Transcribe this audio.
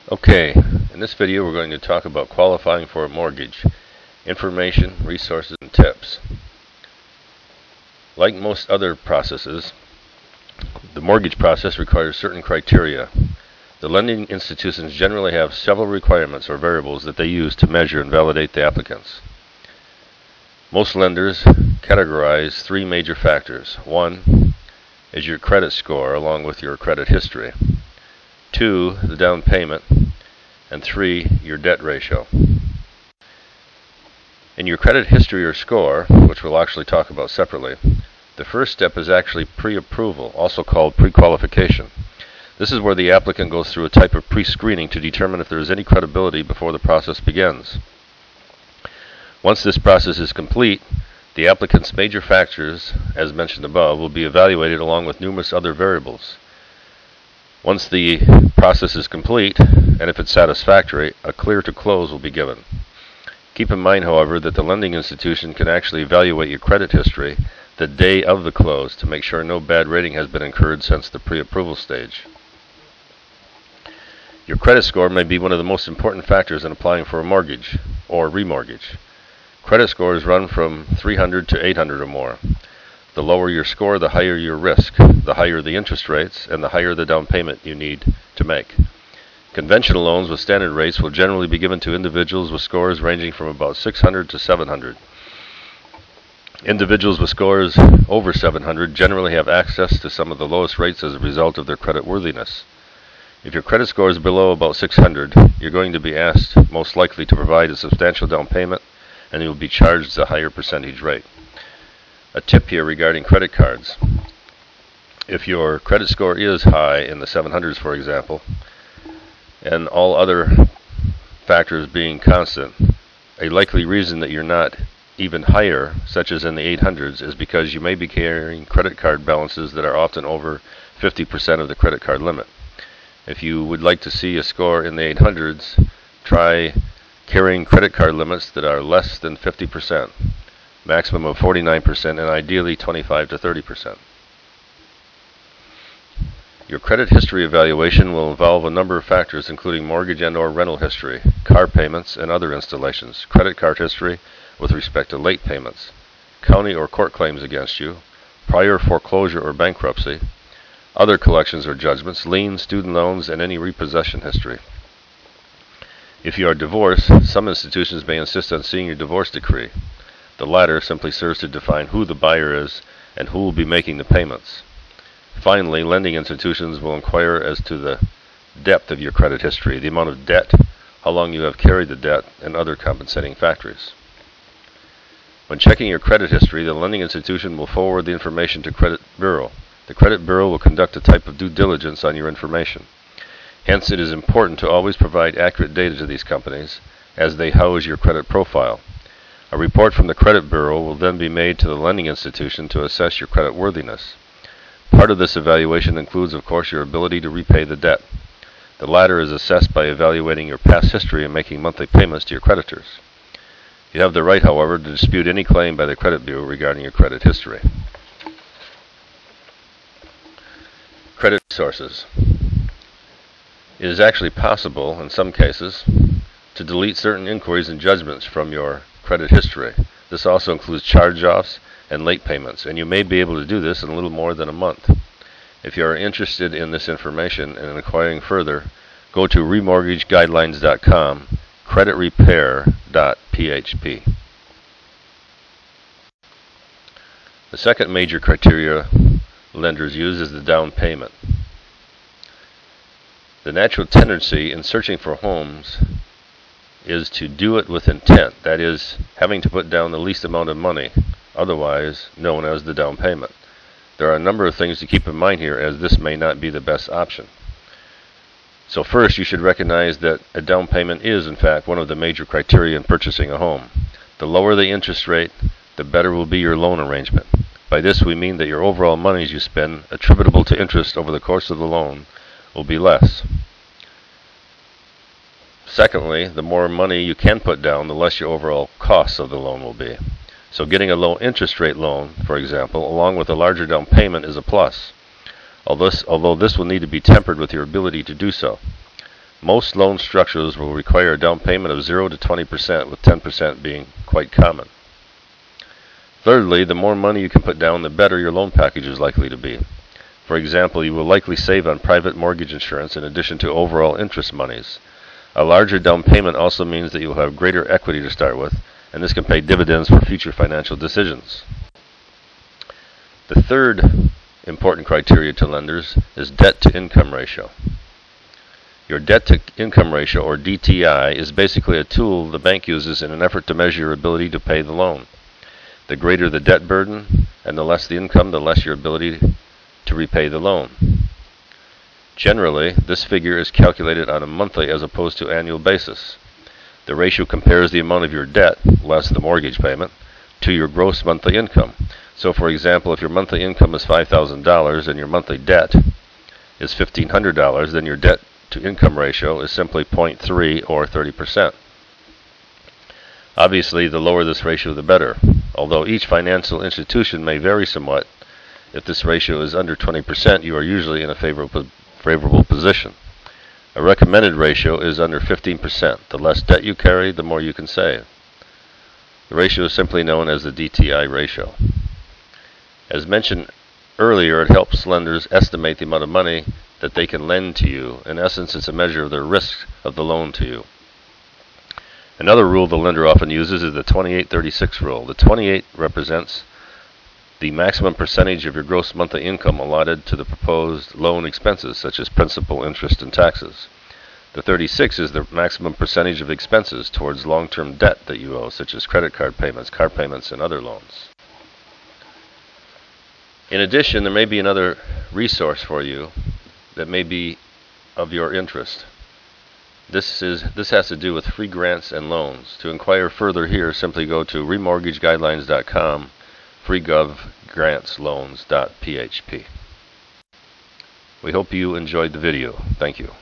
Okay, in this video we're going to talk about qualifying for a mortgage, information, resources, and tips. Like most other processes, the mortgage process requires certain criteria. The lending institutions generally have several requirements or variables that they use to measure and validate the applicants. Most lenders categorize three major factors. One is your credit score along with your credit history. 2, the down payment, and 3, your debt ratio. In your credit history or score, which we'll actually talk about separately, the first step is actually pre-approval, also called pre-qualification. This is where the applicant goes through a type of pre-screening to determine if there is any credibility before the process begins. Once this process is complete, the applicant's major factors, as mentioned above, will be evaluated along with numerous other variables. Once the process is complete, and if it's satisfactory, a clear to close will be given. Keep in mind, however, that the lending institution can actually evaluate your credit history the day of the close to make sure no bad rating has been incurred since the pre-approval stage. Your credit score may be one of the most important factors in applying for a mortgage or remortgage. Credit scores run from 300 to 800 or more. The lower your score, the higher your risk, the higher the interest rates, and the higher the down payment you need to make. Conventional loans with standard rates will generally be given to individuals with scores ranging from about 600 to 700. Individuals with scores over 700 generally have access to some of the lowest rates as a result of their credit worthiness. If your credit score is below about 600, you're going to be asked most likely to provide a substantial down payment, and you will be charged a higher percentage rate. A tip here regarding credit cards. If your credit score is high in the 700s, for example, and all other factors being constant, a likely reason that you're not even higher, such as in the 800s, is because you may be carrying credit card balances that are often over 50% of the credit card limit. If you would like to see a score in the 800s, try carrying credit card limits that are less than 50%. Maximum of 49%, and ideally 25 to 30%. Your credit history evaluation will involve a number of factors, including mortgage and or rental history, car payments, and other installations, credit card history with respect to late payments, county or court claims against you, prior foreclosure or bankruptcy, other collections or judgments, liens, student loans, and any repossession history. If you are divorced, some institutions may insist on seeing your divorce decree. The latter simply serves to define who the buyer is and who will be making the payments. Finally, lending institutions will inquire as to the depth of your credit history, the amount of debt, how long you have carried the debt, and other compensating factors. When checking your credit history, the lending institution will forward the information to Credit Bureau. The Credit Bureau will conduct a type of due diligence on your information. Hence, it is important to always provide accurate data to these companies as they house your credit profile. A report from the Credit Bureau will then be made to the lending institution to assess your credit worthiness. Part of this evaluation includes, of course, your ability to repay the debt. The latter is assessed by evaluating your past history and making monthly payments to your creditors. You have the right, however, to dispute any claim by the Credit Bureau regarding your credit history. Credit sources. It is actually possible, in some cases, to delete certain inquiries and judgments from your credit history. This also includes charge-offs and late payments, and you may be able to do this in a little more than a month. If you are interested in this information and inquiring further, go to remortgageguidelines.com, creditrepair.php. The second major criteria lenders use is the down payment. The natural tendency in searching for homes is to do it with intent, that is, having to put down the least amount of money, otherwise known as the down payment. There are a number of things to keep in mind here, as this may not be the best option. So first, you should recognize that a down payment is, in fact, one of the major criteria in purchasing a home. The lower the interest rate, the better will be your loan arrangement. By this we mean that your overall monies you spend attributable to interest over the course of the loan will be less. Secondly, the more money you can put down, the less your overall costs of the loan will be. So getting a low interest rate loan, for example, along with a larger down payment is a plus, although this will need to be tempered with your ability to do so. Most loan structures will require a down payment of 0 to 20%, with 10% being quite common. Thirdly, the more money you can put down, the better your loan package is likely to be. For example, you will likely save on private mortgage insurance in addition to overall interest monies. A larger down payment also means that you will have greater equity to start with, and this can pay dividends for future financial decisions. The third important criteria to lenders is debt-to-income ratio. Your debt-to-income ratio, or DTI, is basically a tool the bank uses in an effort to measure your ability to pay the loan. The greater the debt burden and the less the income, the less your ability to repay the loan. Generally, this figure is calculated on a monthly as opposed to annual basis. The ratio compares the amount of your debt, less the mortgage payment, to your gross monthly income. So for example, if your monthly income is $5,000 and your monthly debt is $1,500, then your debt-to-income ratio is simply 0.3 or 30%. Obviously, the lower this ratio, the better. Although each financial institution may vary somewhat, if this ratio is under 20%, you are usually in a favorable position. A recommended ratio is under 15%. The less debt you carry, the more you can save. The ratio is simply known as the DTI ratio. As mentioned earlier, it helps lenders estimate the amount of money that they can lend to you. In essence, it's a measure of their risk of the loan to you. Another rule the lender often uses is the 28-36 rule. The 28 represents the maximum percentage of your gross monthly income allotted to the proposed loan expenses, such as principal, interest, and taxes. The 36 is the maximum percentage of expenses towards long-term debt that you owe, such as credit card payments, car payments, and other loans. In addition, there may be another resource for you that may be of your interest. This has to do with free grants and loans. To inquire further here, simply go to remortgageguidelines.com, freegovgrantsloans.php. We hope you enjoyed the video. Thank you.